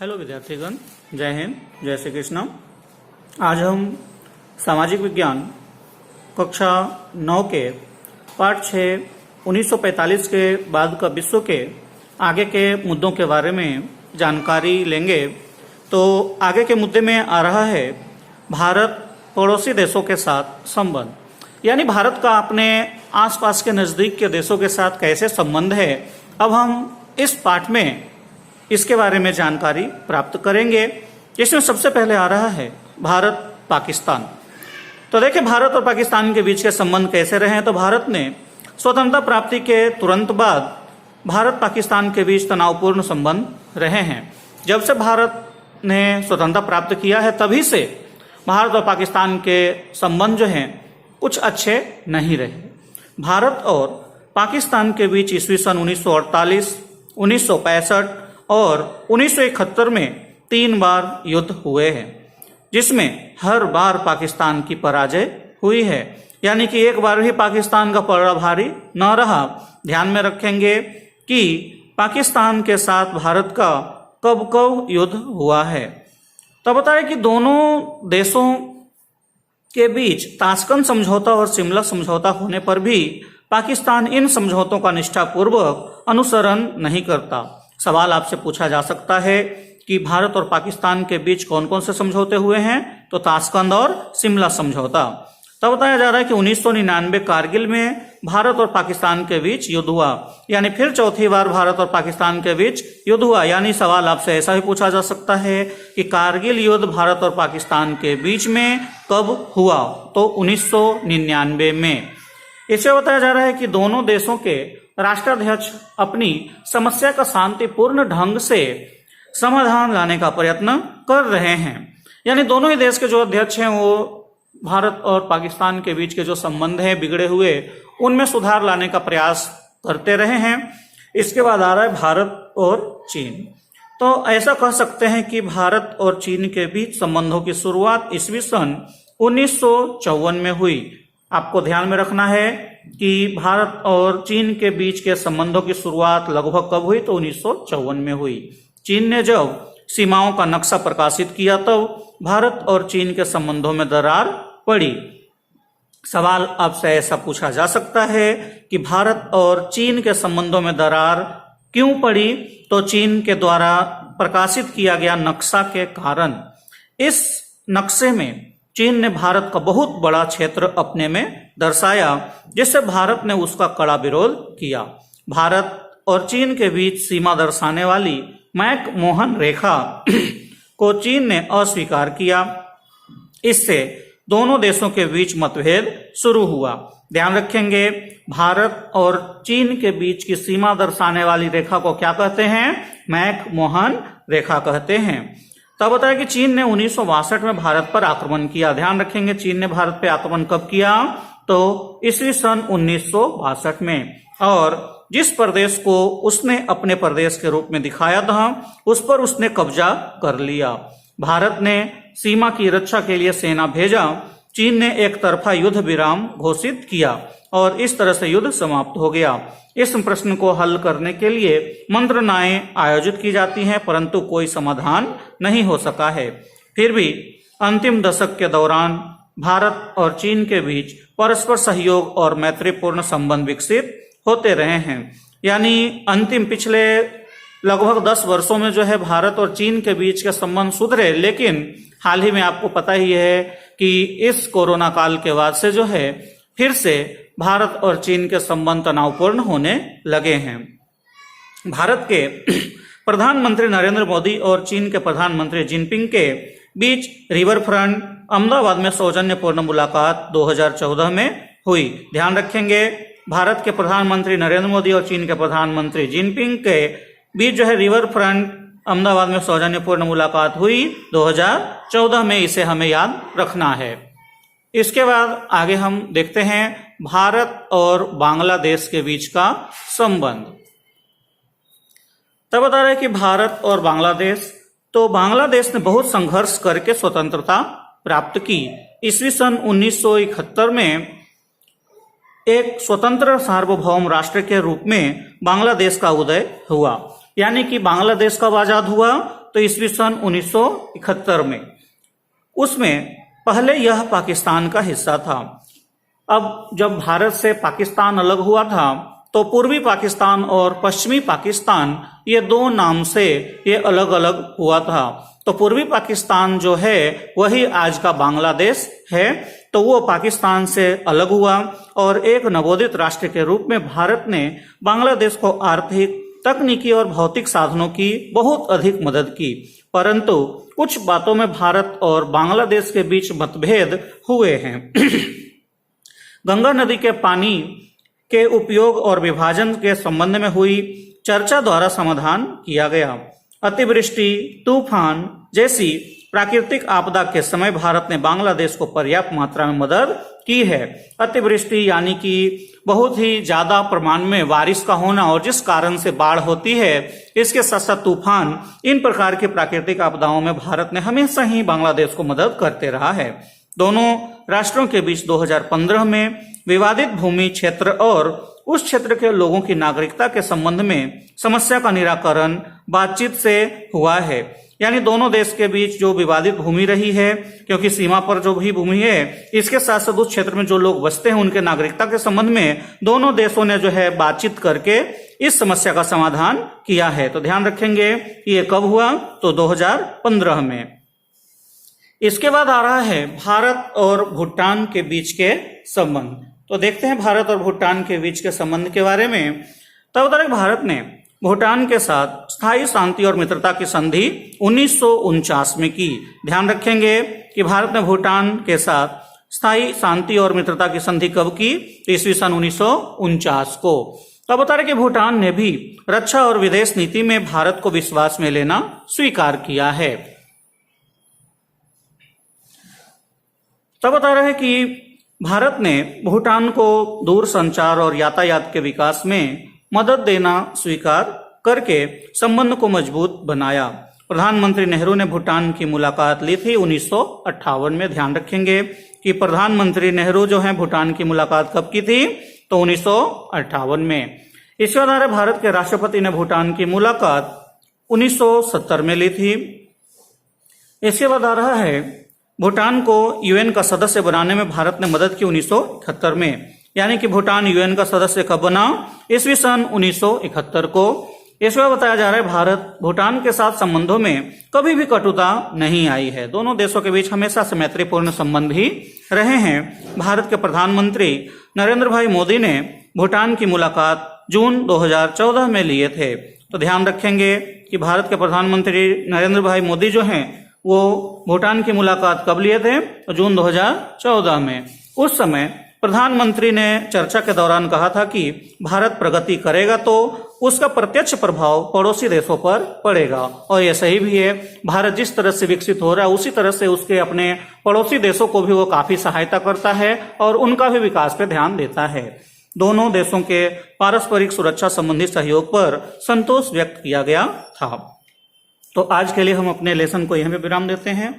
Hello विद्यार्थीगण, जय हिंद, जय श्री कृष्ण। आज हम सामाजिक विज्ञान कक्षा 9 के पाठ 6 1945 के बाद का विश्व के आगे के मुद्दों के बारे में जानकारी लेंगे। तो आगे के मुद्दे में आ रहा है भारत पड़ोसी देशों के साथ संबंध, यानी भारत का अपने आसपास के नज़दीक के देशों के साथ कैसे संबंध है। अब हम इस पाठ में इसके बारे में जानकारी प्राप्त करेंगे। इसमें सबसे पहले आ रहा है भारत पाकिस्तान। तो देखिए, भारत और पाकिस्तान के बीच के संबंध कैसे रहे हैं। तो भारत ने स्वतंत्रता प्राप्ति के तुरंत बाद भारत पाकिस्तान के बीच तनावपूर्ण संबंध रहे हैं। जब से भारत ने स्वतंत्रता प्राप्त किया है तभी से भारत और पाकिस्तान के संबंध जो हैं कुछ अच्छे नहीं रहे। भारत और पाकिस्तान के बीच ईस्वी सन 1948, 1965 और 1971 में 3 बार युद्ध हुए हैं, जिसमें हर बार पाकिस्तान की पराजय हुई है। यानी कि एक बार भी पाकिस्तान का पलड़ा भारी न रहा। ध्यान में रखेंगे कि पाकिस्तान के साथ भारत का कब कब युद्ध हुआ है। तो बताएं कि दोनों देशों के बीच ताशकंद समझौता और शिमला समझौता होने पर भी पाकिस्तान इन समझौतों का निष्ठापूर्वक अनुसरण नहीं करता। सवाल आपसे पूछा जा सकता है कि भारत और पाकिस्तान के बीच कौन कौन से समझौते हुए हैं। तो ताशकंद और शिमला समझौता। तब बताया जा रहा है कि 1999 कारगिल में भारत और पाकिस्तान के बीच युद्ध हुआ, यानी फिर चौथी बार भारत और पाकिस्तान के बीच युद्ध हुआ। यानी सवाल आपसे ऐसा भी पूछा जा सकता है कि कारगिल युद्ध भारत और पाकिस्तान के बीच में कब हुआ। तो 1999 में। इसे बताया जा रहा है कि दोनों देशों के राष्ट्राध्यक्ष अपनी समस्या का शांतिपूर्ण ढंग से समाधान लाने का प्रयत्न कर रहे हैं। यानी दोनों ही देश के जो अध्यक्ष हैं वो भारत और पाकिस्तान के बीच के जो संबंध हैं बिगड़े हुए, उनमें सुधार लाने का प्रयास करते रहे हैं। इसके बाद आ रहा है भारत और चीन। तो ऐसा कह सकते हैं कि भारत और चीन के बीच संबंधों की शुरुआत ईस्वी सन 1954 में हुई। आपको ध्यान में रखना है कि भारत और चीन के बीच के संबंधों की शुरुआत लगभग कब हुई। तो 1954 में हुई। चीन ने जब सीमाओं का नक्शा प्रकाशित किया तब भारत और चीन के संबंधों में दरार पड़ी। सवाल आपसे ऐसा पूछा जा सकता है कि भारत और चीन के संबंधों में दरार क्यों पड़ी। तो चीन के द्वारा प्रकाशित किया गया नक्शा के कारण। इस नक्शे में चीन ने भारत का बहुत बड़ा क्षेत्र अपने में दर्शाया, जिससे भारत ने उसका कड़ा विरोध किया। भारत और चीन के बीच सीमा दर्शाने वाली मैक-मोहन रेखा को चीन ने अस्वीकार किया। इससे दोनों देशों के बीच मतभेद शुरू हुआ। ध्यान रखेंगे, भारत और चीन के बीच की सीमा दर्शाने वाली रेखा को क्या कहते हैं? मैक-मोहन रेखा कहते हैं। तब बताया कि चीन ने 1962 में भारत पर आक्रमण किया। ध्यान रखेंगे, चीन ने भारत पर आक्रमण कब किया? तो ईस्वी सन 1962 में। और जिस प्रदेश को उसने अपने प्रदेश के रूप में दिखाया था उस पर उसने कब्जा कर लिया। भारत ने सीमा की रक्षा के लिए सेना भेजा। चीन ने एक तरफा युद्ध विराम घोषित किया और इस तरह से युद्ध समाप्त हो गया। इस प्रश्न को हल करने के लिए मंत्रणाएं आयोजित की जाती हैं, परंतु कोई समाधान नहीं हो सका है। फिर भी अंतिम दशक के दौरान भारत और चीन के बीच परस्पर सहयोग और मैत्रीपूर्ण संबंध विकसित होते रहे हैं। यानी अंतिम पिछले लगभग 10 वर्षों में जो है भारत और चीन के बीच के संबंध सुधरे, लेकिन हाल ही में आपको पता ही है कि इस कोरोना काल के बाद से जो है फिर से भारत और चीन के संबंध तनावपूर्ण होने लगे हैं। भारत के प्रधानमंत्री नरेंद्र मोदी और चीन के प्रधानमंत्री जिनपिंग के बीच रिवर फ्रंट अहमदाबाद में सौजन्यपूर्ण मुलाकात 2014 में हुई। ध्यान रखेंगे, भारत के प्रधानमंत्री नरेंद्र मोदी और चीन के प्रधानमंत्री जिनपिंग के बीच जो है रिवर फ्रंट अहमदाबाद में सौजन्यपूर्ण मुलाकात हुई 2014 में। इसे हमें याद रखना है। इसके बाद आगे हम देखते हैं भारत और बांग्लादेश के बीच का संबंध। तब बता रहे कि भारत और बांग्लादेश, तो बांग्लादेश ने बहुत संघर्ष करके स्वतंत्रता प्राप्त की। ईस्वी सन 1971 में एक स्वतंत्र सार्वभौम राष्ट्र के रूप में बांग्लादेश का उदय हुआ। यानी कि बांग्लादेश कब आजाद हुआ? तो ईस्वी सन 1971 में। उसमें पहले यह पाकिस्तान का हिस्सा था। अब जब भारत से पाकिस्तान अलग हुआ था तो पूर्वी पाकिस्तान और पश्चिमी पाकिस्तान ये दो नाम से ये अलग अलग हुआ था। तो पूर्वी पाकिस्तान जो है वही आज का बांग्लादेश है। तो वो पाकिस्तान से अलग हुआ और एक नवोदित राष्ट्र के रूप में भारत ने बांग्लादेश को आर्थिक, तकनीकी और भौतिक साधनों की बहुत अधिक मदद की। परंतु कुछ बातों में भारत और बांग्लादेश के बीच मतभेद हुए हैं। गंगा नदी के पानी के उपयोग और विभाजन के संबंध में हुई चर्चा द्वारा समाधान किया गया। अतिवृष्टि, तूफान जैसी प्राकृतिक आपदा के समय भारत ने बांग्लादेश को पर्याप्त मात्रा में मदद की है। अतिवृष्टि यानी कि बहुत ही ज्यादा प्रमाण में बारिश का होना और जिस कारण से बाढ़ होती है, इसके साथ साथ तूफान, इन प्रकार की प्राकृतिक आपदाओं में भारत ने हमेशा ही बांग्लादेश को मदद करते रहा है। दोनों राष्ट्रों के बीच 2015 में विवादित भूमि क्षेत्र और उस क्षेत्र के लोगों की नागरिकता के संबंध में समस्या का निराकरण बातचीत से हुआ है। यानी दोनों देश के बीच जो विवादित भूमि रही है, क्योंकि सीमा पर जो भी भूमि है, इसके साथ साथ उस क्षेत्र में जो लोग बसते हैं उनके नागरिकता के संबंध में दोनों देशों ने जो है बातचीत करके इस समस्या का समाधान किया है। तो ध्यान रखेंगे कि ये कब हुआ, तो 2015 में। इसके बाद आ रहा है भारत और भूटान के बीच के संबंध। तो देखते हैं भारत और भूटान के बीच के संबंध के बारे में। तब तक भारत ने भूटान के साथ स्थायी शांति और मित्रता की संधि 1949 में की। ध्यान रखेंगे कि भारत ने भूटान के साथ स्थायी शांति और मित्रता की संधि कब की, ईस्वी सन 1949 को। तब बता रहे कि भूटान ने भी रक्षा और विदेश नीति में भारत को विश्वास में लेना स्वीकार किया है। तब बता रहे कि भारत ने भूटान को दूर संचार और यातायात के विकास में मदद देना स्वीकार करके संबंध को मजबूत बनाया। प्रधानमंत्री नेहरू ने भूटान की मुलाकात ली थी 1958 में। ध्यान रखेंगे कि प्रधानमंत्री नेहरू जो है भूटान की मुलाकात कब की थी, तो 1958 में। इसके बाद भारत के राष्ट्रपति ने भूटान की मुलाकात 1970 में ली थी। इसके बाद आ रहा है भूटान को यूएन का सदस्य बनाने में भारत ने मदद की 1971 में। यानी कि भूटान यूएन का सदस्य कब बना, ईस्वी सन 1971 को। इसमें बताया जा रहा है भारत भूटान के साथ संबंधों में कभी भी कटुता नहीं आई है। दोनों देशों के बीच हमेशा से मैत्रीपूर्ण संबंध ही रहे हैं। भारत के प्रधानमंत्री नरेंद्र भाई मोदी ने भूटान की मुलाकात जून 2014 में लिए थे। तो ध्यान रखेंगे कि भारत के प्रधानमंत्री नरेंद्र भाई मोदी जो हैं वो भूटान की मुलाकात कब लिए थे, तो जून 2014 में। उस समय प्रधानमंत्री ने चर्चा के दौरान कहा था कि भारत प्रगति करेगा तो उसका प्रत्यक्ष प्रभाव पड़ोसी देशों पर पड़ेगा, और यह सही भी है। भारत जिस तरह से विकसित हो रहा है उसी तरह से उसके अपने पड़ोसी देशों को भी वो काफी सहायता करता है और उनका भी विकास पे ध्यान देता है। दोनों देशों के पारस्परिक सुरक्षा संबंधी सहयोग पर संतोष व्यक्त किया गया था। तो आज के लिए हम अपने लेसन को यहीं पे विराम देते हैं।